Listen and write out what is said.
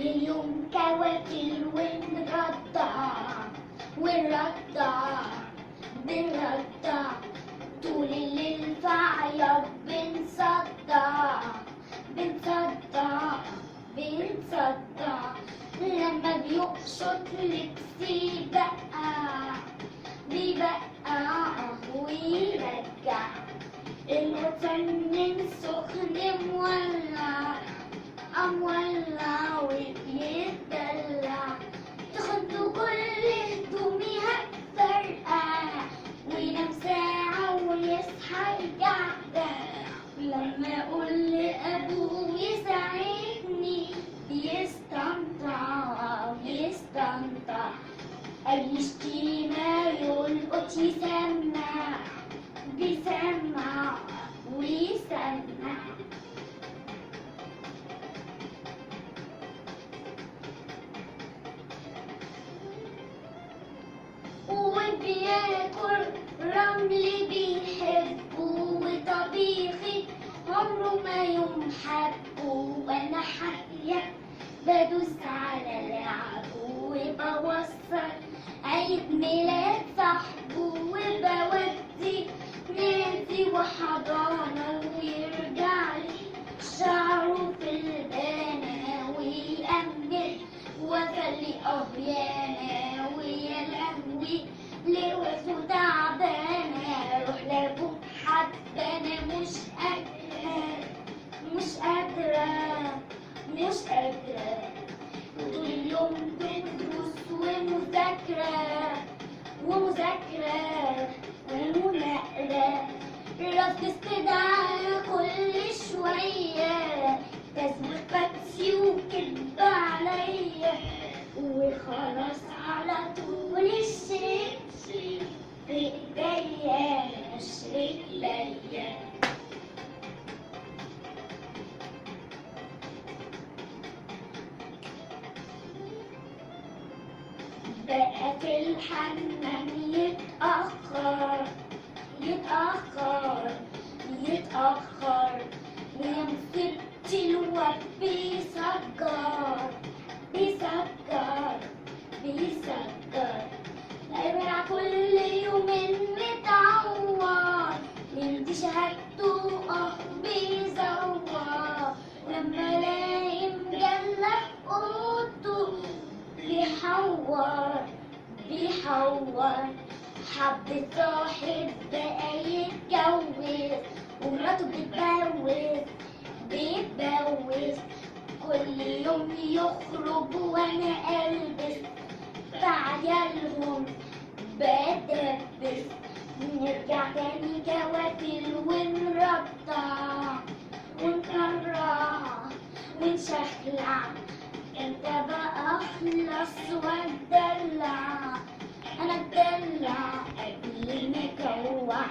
اليوم كوافل ونرضع طول الليل في عياط بنصدع لما بيقشط لبسي بيبقع ويرجع المتنن سخن مولع وبيتدلع تاخد كل هدومي هتفرقع وينام ساعة ويصحى يجعجع لما أقول لأبوه يساعدني بيستنطع أي شتيمة يلقط بيسمع ويسمع وبياكل رمل بيحبه وطبيخي عمره ما يوم حبه وانا حقيقة بدوس على لعبه وبوصل عيد ميلاد صاحبه وبودي نادي وحضانة ويرجع لي شعره في البانة ويأمل وأخلي يانا ويا لهوي لوزه تعبانة روح لابوك حبانة مش قادرة طول اليوم بدروس ومذاكرة ومناقرة رفض استدعاء كل شوية تزويق باتسي وكدب عليا وخلاص على طول الشيء في ايديا مش رجليا بقى في الحمام يتأخر ويمسك الواد بيسكر يرجع كل يومين متعور يمدي شهادته بيزور لما الاقي مجلة في اوضته بيحور حب صاحب بقى يتجوز ومراته بيتبوز كل يوم يخرج وانا البس في عيالهم بدبس نرجع تاني كوافل ونكرع ونشخلع امتى بقى اخلص واتدلع انا اتدلع قبل ما اكوع